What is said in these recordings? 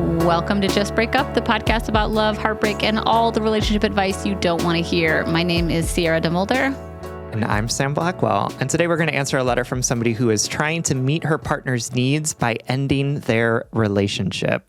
Welcome to Just Break Up, the podcast about love, heartbreak, and all the relationship advice you don't want to hear. My name is Sierra DeMulder. And I'm Sam Blackwell. And today we're going to answer a letter from somebody who is trying to meet her partner's needs by ending their relationship.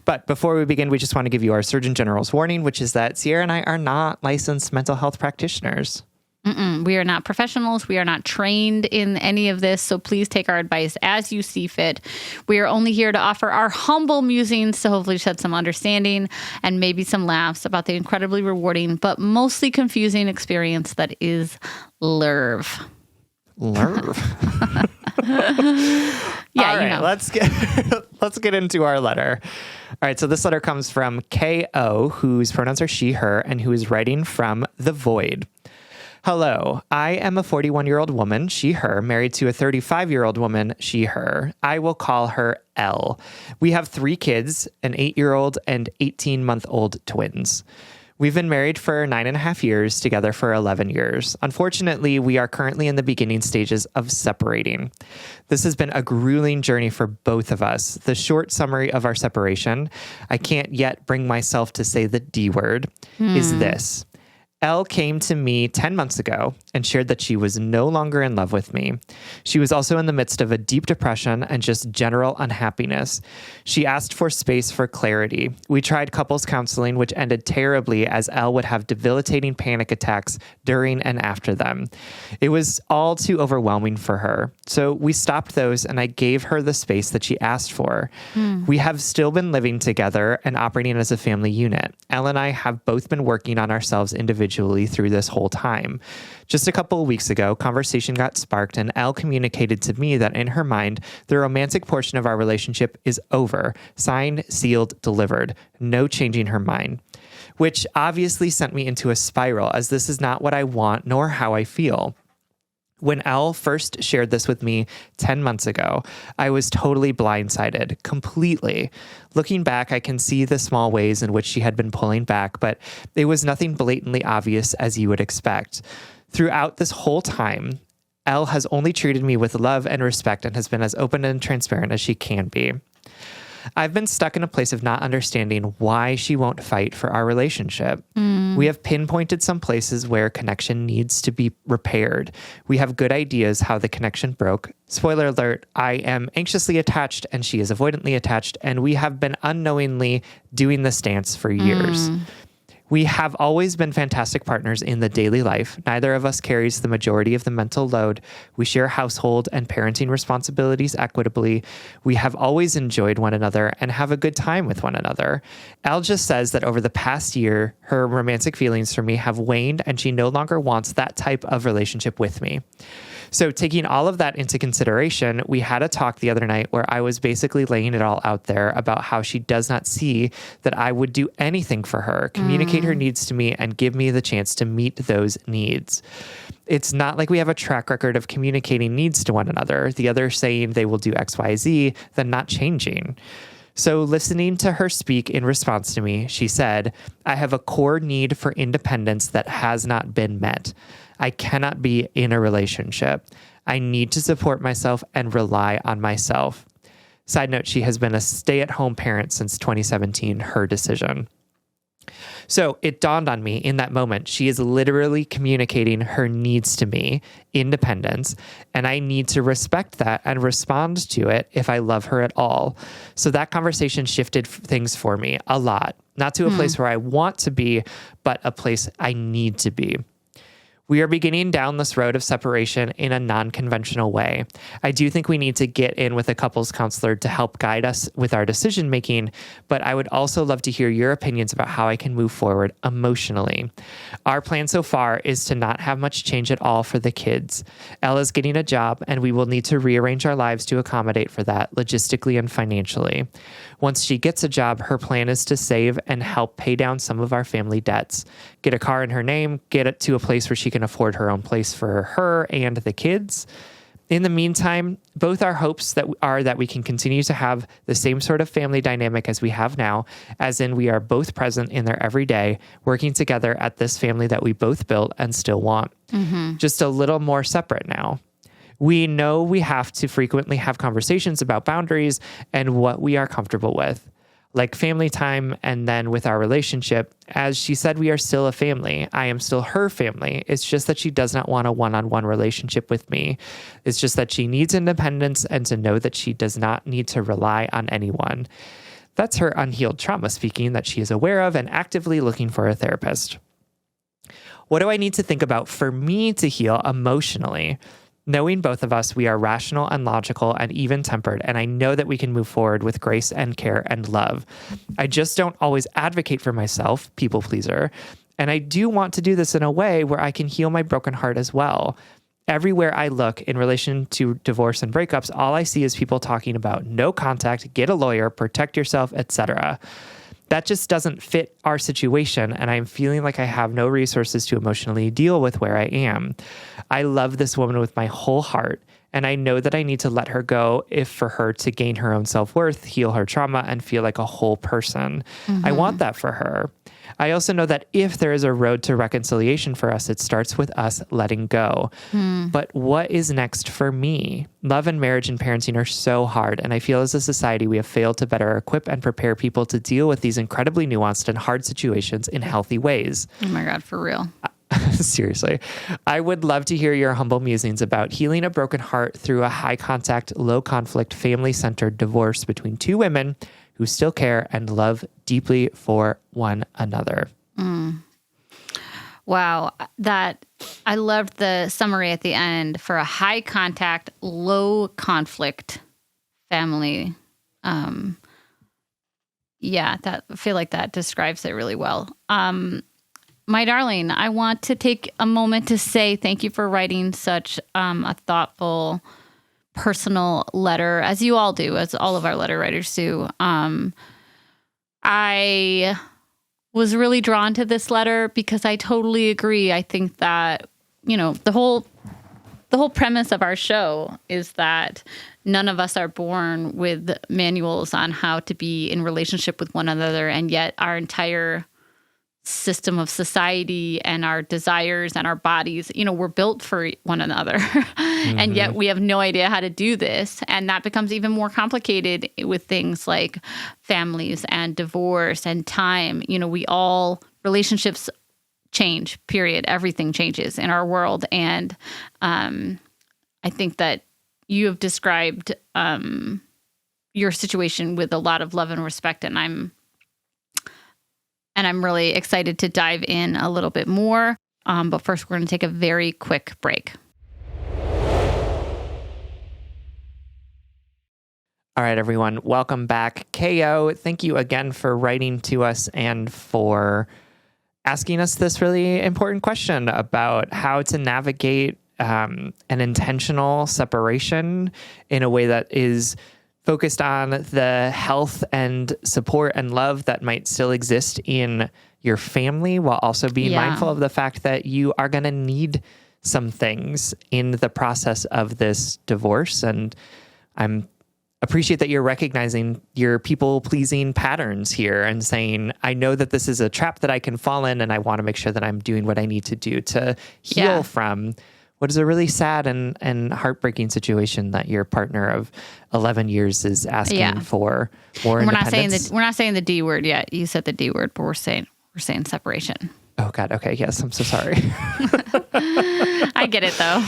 But before we begin, we just want to give you our Surgeon General's warning, which is that Sierra and I are not licensed mental health practitioners. We are not professionals. We are not trained in any of this. So please take our advice as you see fit. We are only here to offer our humble musings to hopefully shed some understanding and maybe some laughs about the incredibly rewarding, but mostly confusing experience that is LERV. LERV. Yeah, all right, you know. let's get into our letter. All right, so this letter comes from K.O., whose pronouns are she, her, and who is writing from the void. Hello, I am a 41-year-old woman, she, her, married to a 35-year-old woman, she, her. I will call her L. We have 3 kids, an 8-year-old and 18-month-old twins. We've been married for 9.5 years, together for 11 years. Unfortunately, we are currently in the beginning stages of separating. This has been a grueling journey for both of us. The short summary of our separation, I can't yet bring myself to say the D word, is this. Elle came to me 10 months ago and shared that she was no longer in love with me. She was also in the midst of a deep depression and just general unhappiness. She asked for space for clarity. We tried couples counseling, which ended terribly as Elle would have debilitating panic attacks during and after them. It was all too overwhelming for her. So we stopped those and I gave her the space that she asked for. We have still been living together and operating as a family unit. Elle and I have both been working on ourselves individually through this whole time. Just a couple of weeks ago, conversation got sparked and Elle communicated to me that in her mind, the romantic portion of our relationship is over. Signed, sealed, delivered. No changing her mind. Which obviously sent me into a spiral, as this is not what I want nor how I feel. When Elle first shared this with me 10 months ago, I was totally blindsided, completely. Looking back, I can see the small ways in which she had been pulling back, but it was nothing blatantly obvious as you would expect. Throughout this whole time, Elle has only treated me with love and respect and has been as open and transparent as she can be. I've been stuck in a place of not understanding why she won't fight for our relationship. We have pinpointed some places where connection needs to be repaired. We have good ideas how the connection broke. Spoiler alert, I am anxiously attached and she is avoidantly attached, and we have been unknowingly doing this dance for years. We have always been fantastic partners in the daily life. Neither of us carries the majority of the mental load. We share household and parenting responsibilities equitably. We have always enjoyed one another and have a good time with one another. Elle just says that over the past year, her romantic feelings for me have waned and she no longer wants that type of relationship with me. So taking all of that into consideration, we had a talk the other night where I was basically laying it all out there about how she does not see that I would do anything for her, communicate her needs to me, and give me the chance to meet those needs. It's not like we have a track record of communicating needs to one another, the other saying they will do X, Y, Z, then not changing. So listening to her speak in response to me, she said, I have a core need for independence that has not been met. I cannot be in a relationship. I need to support myself and rely on myself. Side note, she has been a stay-at-home parent since 2017, her decision. So it dawned on me in that moment, she is literally communicating her needs to me, independence, and I need to respect that and respond to it if I love her at all. So that conversation shifted things for me a lot, not to a place where I want to be, but a place I need to be. We are beginning down this road of separation in a non-conventional way. I do think we need to get in with a couples counselor to help guide us with our decision making, but I would also love to hear your opinions about how I can move forward emotionally. Our plan so far is to not have much change at all for the kids. Ella's getting a job, and we will need to rearrange our lives to accommodate for that logistically and financially. Once she gets a job, her plan is to save and help pay down some of our family debts, get a car in her name, get it to a place where she can afford her own place for her and the kids. In the meantime, both our hopes that we can continue to have the same sort of family dynamic as we have now, as in we are both present in their every day, working together at this family that we both built and still want. Just a little more separate now. We know we have to frequently have conversations about boundaries and what we are comfortable with. like family time. And then with our relationship, as she said, we are still a family. I am still her family. It's just that she does not want a one-on-one relationship with me. It's just that she needs independence and to know that she does not need to rely on anyone. That's her unhealed trauma speaking that she is aware of and actively looking for a therapist. What do I need to think about for me to heal emotionally? Knowing both of us, we are rational and logical and even-tempered, and I know that we can move forward with grace and care and love. I just don't always advocate for myself, people pleaser, and I do want to do this in a way where I can heal my broken heart as well. Everywhere I look in relation to divorce and breakups, all I see is people talking about no contact, get a lawyer, protect yourself, etc. That just doesn't fit our situation, and I'm feeling like I have no resources to emotionally deal with where I am. I love this woman with my whole heart, and I know that I need to let her go if for her to gain her own self-worth, heal her trauma, and feel like a whole person. I want that for her. I also know that if there is a road to reconciliation for us, it starts with us letting go. But what is next for me? Love and marriage and parenting are so hard, and I feel as a society we have failed to better equip and prepare people to deal with these incredibly nuanced and hard situations in healthy ways. Oh my God, for real. Seriously. I would love to hear your humble musings about healing a broken heart through a high contact, low conflict, family centered divorce between two women who still care and love deeply for one another. Wow. I loved the summary at the end for a high contact, low conflict family. I feel like that describes it really well. My darling, I want to take a moment to say thank you for writing such a thoughtful, personal letter, as you all do, as all of our letter writers do. I was really drawn to this letter because I totally agree. I think that, the whole premise of our show is that none of us are born with manuals on how to be in relationship with one another, and yet our entire system of society and our desires and our bodies, we're built for one another. And yet we have no idea how to do this. And that becomes even more complicated with things like families and divorce and time. Relationships change, period. Everything changes in our world. And I think that you have described your situation with a lot of love and respect. And I'm really excited to dive in a little bit more. But first, we're going to take a very quick break. All right, everyone. Welcome back. KO, thank you again for writing to us and for asking us this really important question about how to navigate an intentional separation in a way that is focused on the health and support and love that might still exist in your family, while also being mindful of the fact that you are going to need some things in the process of this divorce. And I'm appreciate that you're recognizing your people-pleasing patterns here and saying, I know that this is a trap that I can fall in, and I want to make sure that I'm doing what I need to do to heal from what is a really sad and heartbreaking situation that your partner of 11 years is asking for more independence. We're not saying the D word yet. You said the D word, but we're saying separation. Oh God. Okay. Yes. I'm so sorry. I get it though.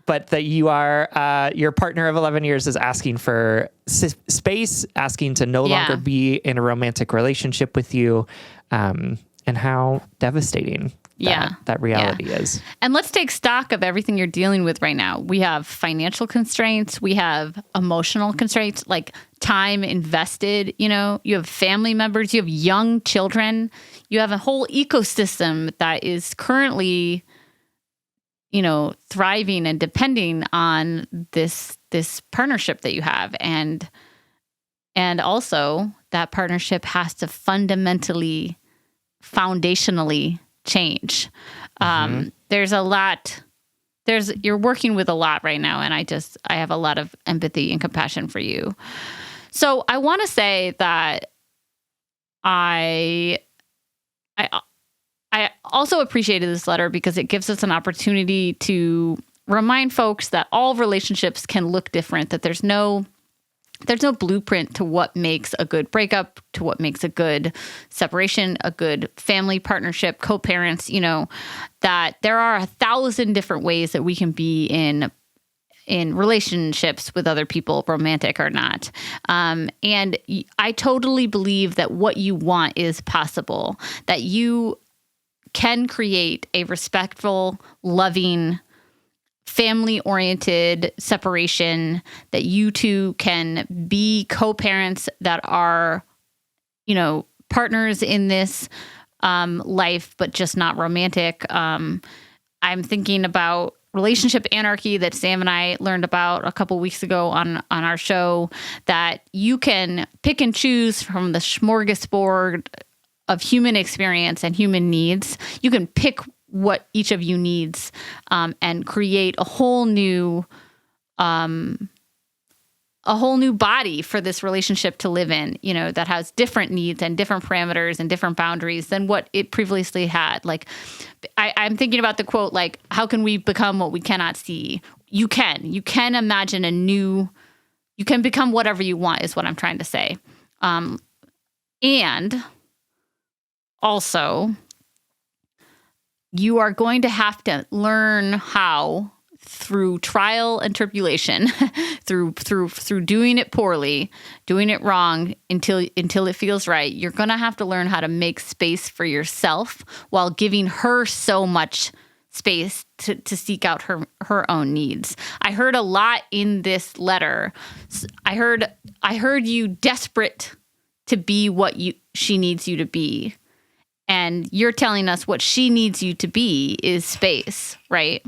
But that you are, your partner of 11 years is asking for space, asking to no longer be in a romantic relationship with you, and how devastating that reality is. And let's take stock of everything you're dealing with right now. We have financial constraints. We have emotional constraints, like time invested. You have family members. You have young children. You have a whole ecosystem that is currently thriving and depending on this partnership that you have. And also that partnership has to foundationally change. There's a lot, you're working with a lot right now. And I have a lot of empathy and compassion for you. So I want to say that I also appreciated this letter because it gives us an opportunity to remind folks that all relationships can look different, that there's no there's no blueprint to what makes a good breakup, to what makes a good separation, a good family partnership, co-parents, that there are 1,000 different ways that we can be in relationships with other people, romantic or not. And I totally believe that what you want is possible, that you can create a respectful, loving, family-oriented separation, that you two can be co-parents that are, partners in this life, but just not romantic. I'm thinking about relationship anarchy that Sam and I learned about a couple weeks ago on our show, that you can pick and choose from the smorgasbord of human experience and human needs. You can pick what each of you needs and create a whole new body for this relationship to live in, that has different needs and different parameters and different boundaries than what it previously had. Like, I'm thinking about the quote, like, how can we become what we cannot see? You can imagine you can become whatever you want, is what I'm trying to say. And also, you are going to have to learn how, through trial and tribulation, through doing it poorly, doing it wrong until it feels right. You're going to have to learn how to make space for yourself while giving her so much space to seek out her own needs. I heard a lot in this letter. I heard you desperate to be what she needs you to be. And you're telling us what she needs you to be is space, right?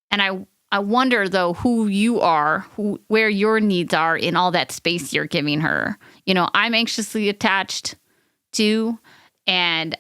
And I wonder, though, who you are, where your needs are in all that space you're giving her. I'm anxiously attached to, and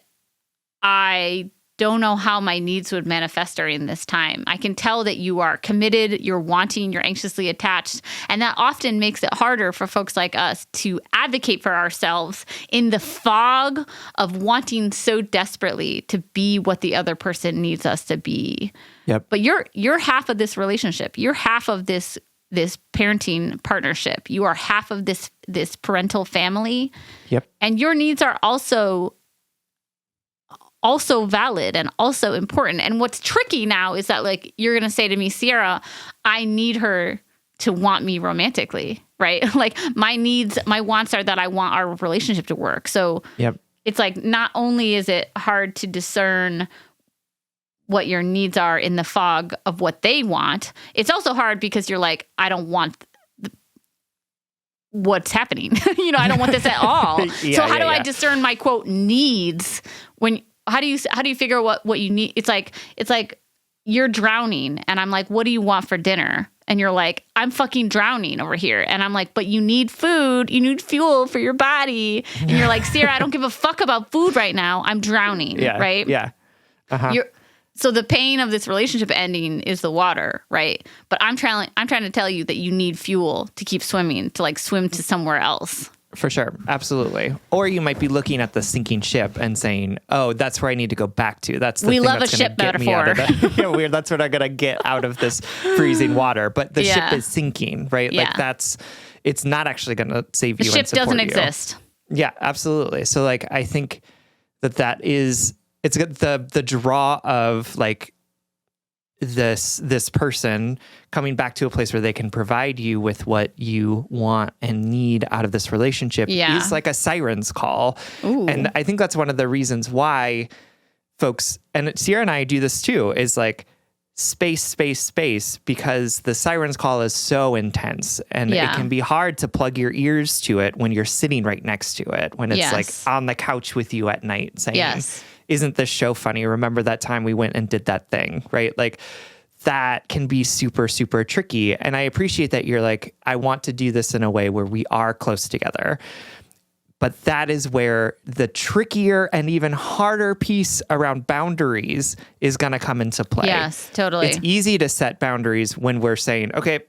I don't know how my needs would manifest during this time. I can tell that you are committed, you're wanting, you're anxiously attached. And that often makes it harder for folks like us to advocate for ourselves in the fog of wanting so desperately to be what the other person needs us to be. Yep. But you're half of this relationship. You're half of this parenting partnership. You are half of this parental family. Yep. And your needs are also valid and also important. And what's tricky now is that, like, you're going to say to me, Sierra, I need her to want me romantically, right? Like, my wants are that I want our relationship to work. So It's like, not only is it hard to discern what your needs are in the fog of what they want, it's also hard because you're like, I don't want what's happening. I don't want this at all. So how do I discern my quote needs when? How do you figure what you need? It's like you're drowning and I'm like, what do you want for dinner? And you're like, I'm fucking drowning over here. And I'm like, but you need food. You need fuel for your body. And you're like, Sierra, I don't give a fuck about food right now. I'm drowning. Right? Yeah. Uh-huh. So the pain of this relationship ending is the water, right? But I'm trying to tell you that you need fuel to keep swimming, to like swim to somewhere else. For sure. Absolutely. Or you might be looking at the sinking ship and saying, oh, that's where I need to go back to. That's the we thing love that's a ship metaphor. Weird. That's what I'm going to get out of this freezing water. But the ship is sinking, right? Yeah. Like it's not actually going to save you. The ship doesn't you. exist. Yeah, absolutely. So like, I think that is, it's the draw of like this person coming back to a place where they can provide you with what you want and need out of this relationship is like a siren's call. Ooh. And I think that's one of the reasons why folks, and Sierra and I do this too, is like space, because the siren's call is so intense and it can be hard to plug your ears to it when you're sitting right next to it, when it's like on the couch with you at night saying, isn't this show funny? Remember that time we went and did that thing, right? Like that can be super, super tricky. And I appreciate that you're like, I want to do this in a way where we are close together. But that is where the trickier and even harder piece around boundaries is going to come into play. Yes, totally. It's easy to set boundaries when we're saying, okay,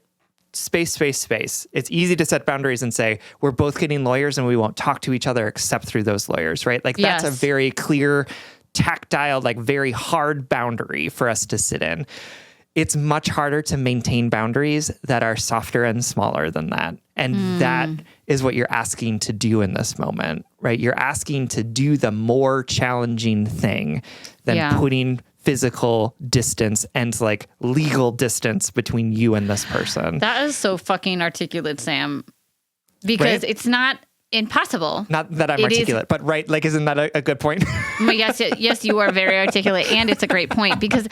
space. It's easy to set boundaries and say, we're both getting lawyers and we won't talk to each other except through those lawyers, right? Like that's a very clear, tactile, like very hard boundary for us to sit in. it's much harder to maintain boundaries that are softer and smaller than that. And that is what you're asking to do in this moment, right? You're asking to do the more challenging thing than putting physical distance and like legal distance between you and this person. That is so fucking articulate, Sam, because it's not impossible. Not that I'm articulate, but right. Like, isn't that a good point? Yes, you are very articulate, and it's a great point because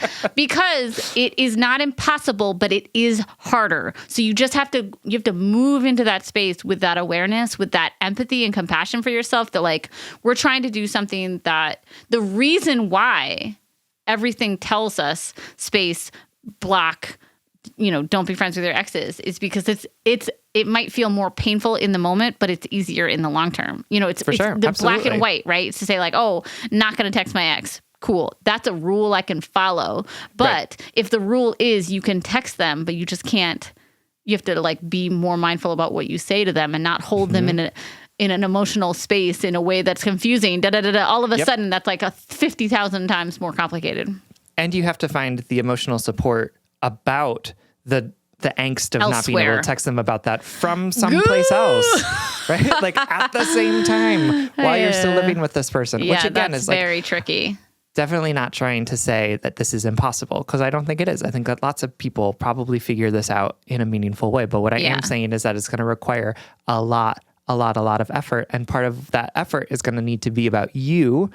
it is not impossible, but it is harder. So you have to move into that space with that awareness, with that empathy and compassion for yourself. That like we're trying to do something that the reason why everything tells us space, block, don't be friends with your exes is because it might feel more painful in the moment, but it's easier in the long term. It's sure. the Absolutely. black and white, right? It's to say like, oh, not going to text my ex. Cool. That's a rule I can follow. But if the rule is you can text them, but you just can't, you have to like be more mindful about what you say to them and not hold them in an emotional space in a way that's confusing. All of a sudden, that's like a 50,000 times more complicated. And you have to find the emotional support about the angst of not being able to text them about that from someplace else, right? Like at the same time while you're still living with this person, which again is like very tricky. Definitely not trying to say that this is impossible, because I don't think it is. I think that lots of people probably figure this out in a meaningful way. But what I am saying is that it's going to require a lot of effort. And part of that effort is going to need to be about you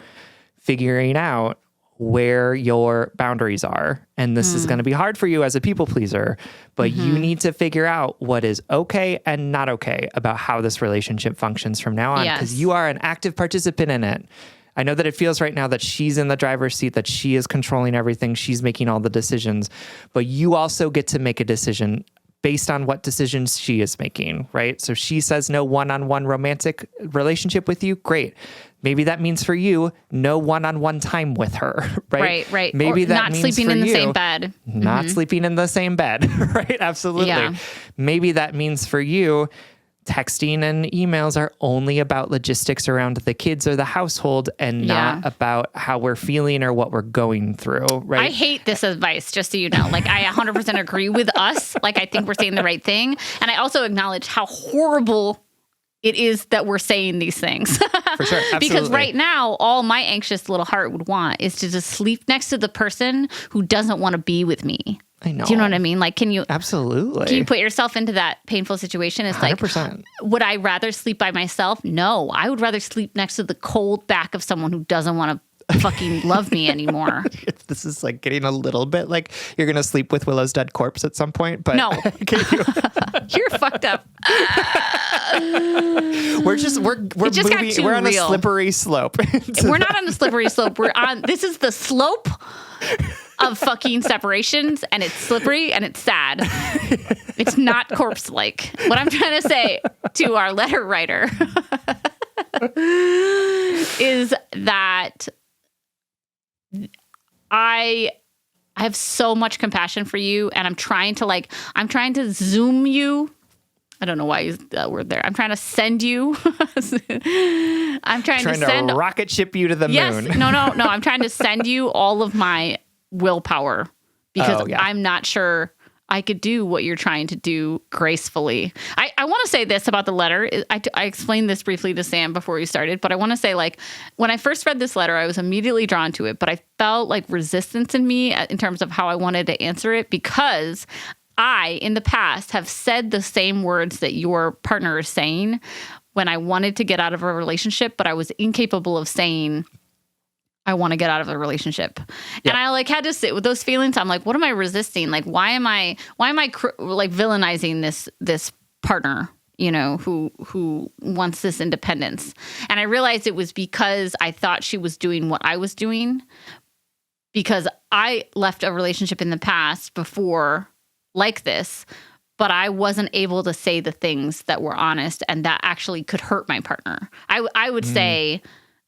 figuring out where your boundaries are. And this is going to be hard for you as a people pleaser, but you need to figure out what is okay and not okay about how this relationship functions from now on, because you are an active participant in it. I know that it feels right now that she's in the driver's seat, that she is controlling everything. She's making all the decisions, but you also get to make a decision based on what decisions she is making, right? So she says no one-on-one romantic relationship with you. Great. Maybe that means for you, no one-on-one time with her, right? Right. Maybe or that not means sleeping for in the you, same bed. Not sleeping in the same bed, right? Absolutely. Yeah. Maybe that means for you, texting and emails are only about logistics around the kids or the household and not about how we're feeling or what we're going through, right? I hate this advice, just so you know. Like, I 100% agree with us. Like, I think we're saying the right thing. And I also acknowledge how horrible it is that we're saying these things. For sure. Absolutely. Because right now, all my anxious little heart would want is to just sleep next to the person who doesn't want to be with me. I know. Do you know what I mean? Like, can you put yourself into that painful situation? It's 100%. like, would I rather sleep by myself? No, I would rather sleep next to the cold back of someone who doesn't want to fucking love me anymore. This is like getting a little bit like you're going to sleep with Willow's dead corpse at some point, but no, you're fucked up. We're moving, we're on a slippery slope. We're not on a slippery slope. This is the slope of fucking separations, and it's slippery and it's sad. It's not corpse-like. What I'm trying to say to our letter writer is that I have so much compassion for you, and I'm trying to zoom you. I don't know why I used that word there. I'm trying to send you. I'm trying to rocket ship you to the moon. No. I'm trying to send you all of my willpower because I'm not sure I could do what you're trying to do gracefully. I want to say this about the letter. I explained this briefly to Sam before we started, but I want to say, like, when I first read this letter, I was immediately drawn to it, but I felt like resistance in me in terms of how I wanted to answer it, because I, in the past, have said the same words that your partner is saying when I wanted to get out of a relationship, but I was incapable of saying, I want to get out of a relationship. Yeah. And I had to sit with those feelings. I'm like, what am I resisting? Like, why am I villainizing this partner, who wants this independence? And I realized it was because I thought she was doing what I was doing, because I left a relationship in the past before like this, but I wasn't able to say the things that were honest and that actually could hurt my partner. I would say,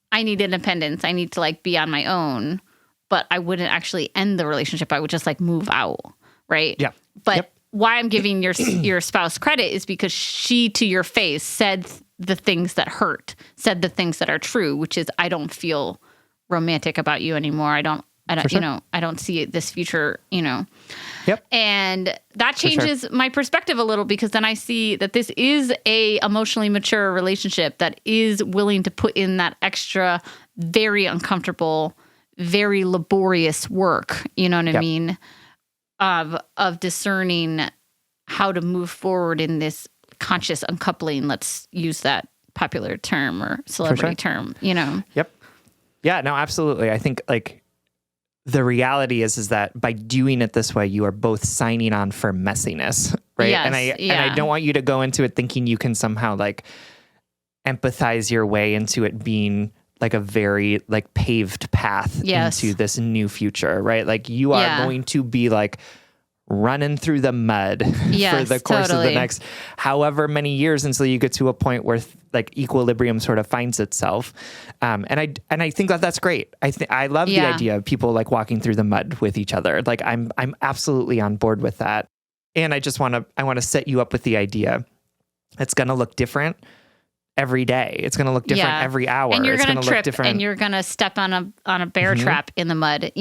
I need independence. I need to be on my own, but I wouldn't actually end the relationship. I would just move out. Right. Yeah. But why I'm giving your spouse credit is because she, to your face, said the things that hurt, said the things that are true, which is, I don't feel romantic about you anymore. I don't I don't, For sure. I don't see this future, Yep. And that changes my perspective a little, because then I see that this is a emotionally mature relationship that is willing to put in that extra, very uncomfortable, very laborious work. You know what I mean? Of discerning how to move forward in this conscious uncoupling. Let's use that popular term or celebrity term, Yep. Yeah, no, absolutely. I think like the reality is that by doing it this way, you are both signing on for messiness, right? Yes, and I don't want you to go into it thinking you can somehow like empathize your way into it being like a very like paved path into this new future, right? Like you are going to be like running through the mud for the course of the next however many years until you get to a point where like equilibrium sort of finds itself. And I think that that's great. I love the idea of people like walking through the mud with each other. Like I'm absolutely on board with that. And I want to set you up with the idea it's going to look different every day. It's going to look different every hour. And you're going to trip different. and you're going to step on a bear trap in the mud,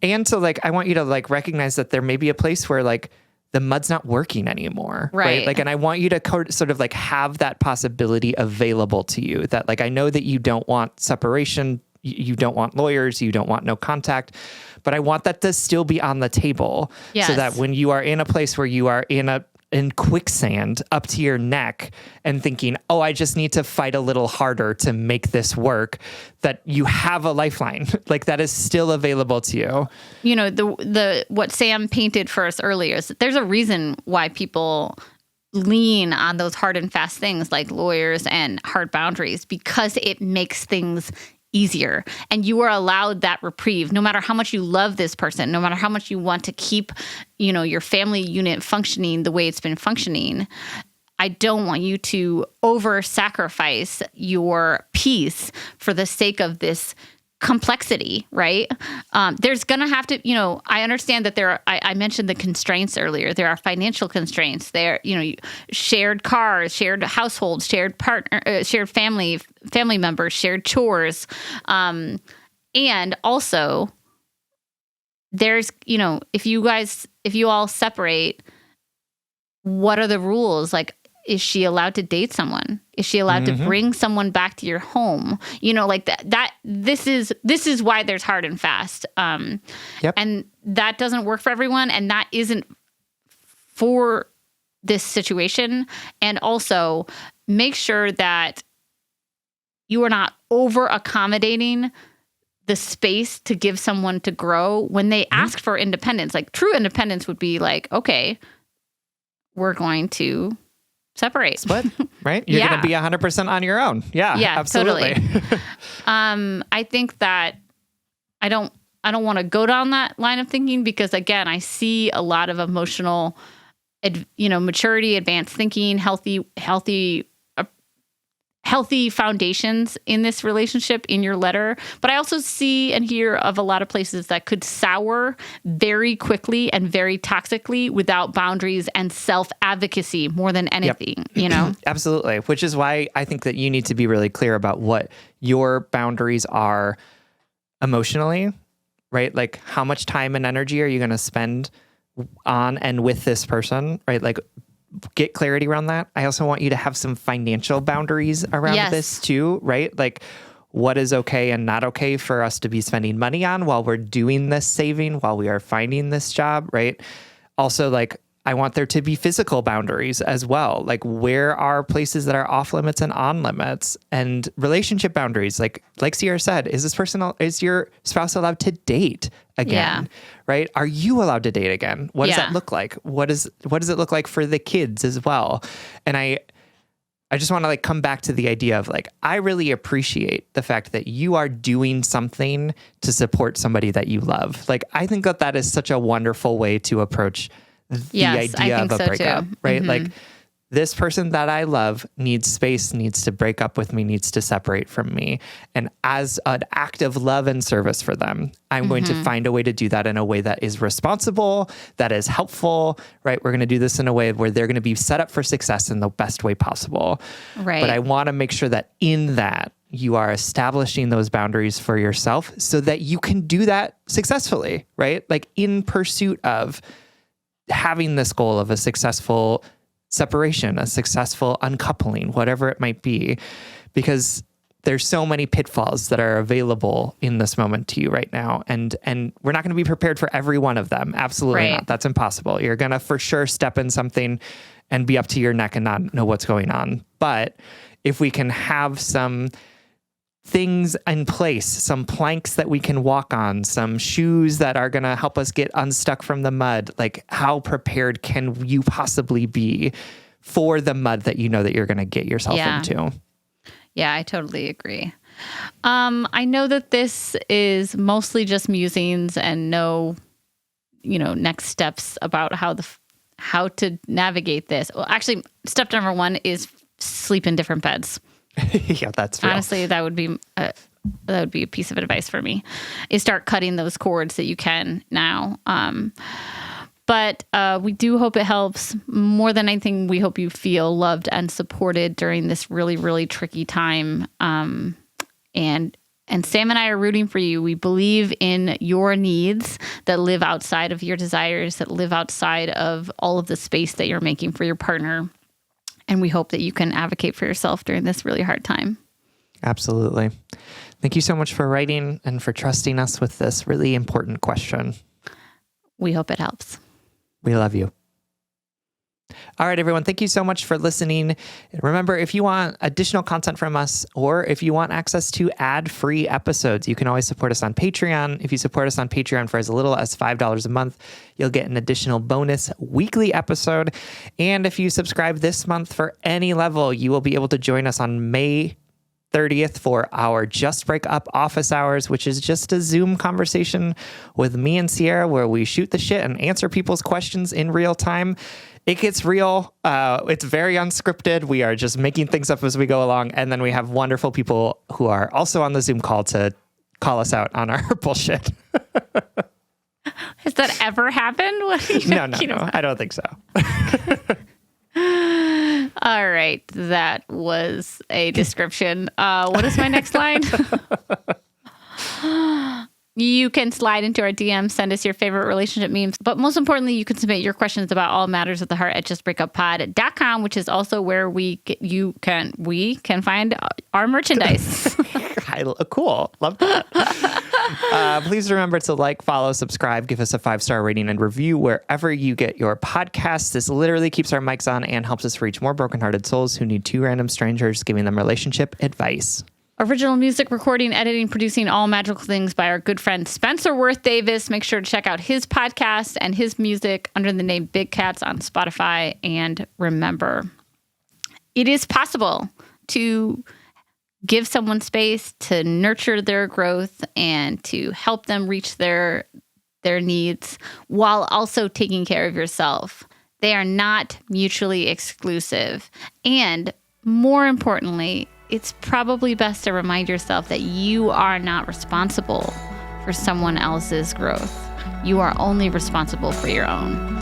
And so like, I want you to like recognize that there may be a place where like the mud's not working anymore. Right. Like, and I want you to sort of like have that possibility available to you that like, I know that you don't want separation. You don't want lawyers. You don't want no contact, but I want that to still be on the table so that when you are in a place where you are in quicksand up to your neck and thinking, oh, I just need to fight a little harder to make this work, that you have a lifeline like that is still available to you. The what Sam painted for us earlier is that there's a reason why people lean on those hard and fast things like lawyers and hard boundaries, because it makes things easier. And you are allowed that reprieve, no matter how much you love this person, no matter how much you want to keep, your family unit functioning the way it's been functioning. I don't want you to over-sacrifice your peace for the sake of this complexity, right? There's going to have to, I understand that I mentioned the constraints earlier. There are financial constraints. There, shared cars, shared households, shared partner, shared family members, shared chores. And also there's, if you all separate, what are the rules? Like, is she allowed to date someone? Is she allowed to bring someone back to your home? Like that this is why there's hard and fast. And that doesn't work for everyone. And that isn't for this situation. And also make sure that you are not over accommodating the space to give someone to grow when they ask for independence. Like true independence would be like, okay, we're going to split, right? You're going to be 100% on your own. Yeah, absolutely. Totally. I think that I don't want to go down that line of thinking because again, I see a lot of emotional, maturity, advanced thinking, healthy foundations in this relationship in your letter. But I also see and hear of a lot of places that could sour very quickly and very toxically without boundaries and self-advocacy more than anything, Absolutely. Which is why I think that you need to be really clear about what your boundaries are emotionally, right? Like how much time and energy are you going to spend on and with this person, right? Like get clarity around that. I also want you to have some financial boundaries around this too, right? Like what is okay and not okay for us to be spending money on while we're doing this saving, while we are finding this job, right? Also, like I want there to be physical boundaries as well. Like where are places that are off limits and on limits, and relationship boundaries. Like Sierra said, is your spouse allowed to date again? Right? Are you allowed to date again? What does that look like? What does it look like for the kids as well? And I just want to like come back to the idea of like, I really appreciate the fact that you are doing something to support somebody that you love. Like, I think that is such a wonderful way to approach the idea of a breakup, right? Like this person that I love needs space, needs to break up with me, needs to separate from me. And as an act of love and service for them, I'm going to find a way to do that in a way that is responsible, that is helpful, right? We're going to do this in a way where they're going to be set up for success in the best way possible. Right. But I want to make sure that in that, you are establishing those boundaries for yourself so that you can do that successfully, right? Like in pursuit of having this goal of a successful separation, a successful uncoupling, whatever it might be, because there's so many pitfalls that are available in this moment to you right now. And we're not going to be prepared for every one of them. Absolutely not. That's impossible. You're going to for sure step in something and be up to your neck and not know what's going on. But if we can have some things in place, some planks that we can walk on, some shoes that are going to help us get unstuck from the mud, like how prepared can you possibly be for the mud that you know that you're going to get yourself into? Yeah, I totally agree. I know that this is mostly just musings and no, next steps about how to navigate this. Well, actually, step number 1 is sleep in different beds. Yeah, that's real. Honestly, that would be a piece of advice for me. Is start cutting those cords that you can now. But we do hope it helps. More than anything, we hope you feel loved and supported during this really, really tricky time. And Sam and I are rooting for you. We believe in your needs that live outside of your desires, that live outside of all of the space that you're making for your partner. And we hope that you can advocate for yourself during this really hard time. Absolutely. Thank you so much for writing and for trusting us with this really important question. We hope it helps. We love you. All right, everyone. Thank you so much for listening. Remember, if you want additional content from us or if you want access to ad-free episodes, you can always support us on Patreon. If you support us on Patreon for as little as $5 a month, you'll get an additional bonus weekly episode. And if you subscribe this month for any level, you will be able to join us on May 30th for our Just Break Up office hours, which is just a Zoom conversation with me and Sierra where we shoot the shit and answer people's questions in real time. It gets real. It's very unscripted. We are just making things up as we go along. And then we have wonderful people who are also on the Zoom call to call us out on our bullshit. Has that ever happened? No, I don't think so. All right. That was a description. What is my next line? You can slide into our DM, send us your favorite relationship memes. But most importantly, you can submit your questions about all matters of the heart at justbreakuppod.com, which is also where we can find our merchandise. Cool. Love that. Please remember to like, follow, subscribe, give us a 5-star rating and review wherever you get your podcasts. This literally keeps our mics on and helps us reach more brokenhearted souls who need 2 random strangers giving them relationship advice. Original music, recording, editing, producing, all magical things by our good friend Spencer Worth Davis. Make sure to check out his podcast and his music under the name Big Cats on Spotify. And remember, it is possible to give someone space to nurture their growth and to help them reach their needs while also taking care of yourself. They are not mutually exclusive. And more importantly, it's probably best to remind yourself that you are not responsible for someone else's growth. You are only responsible for your own.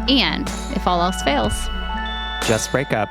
And if all else fails, just break up.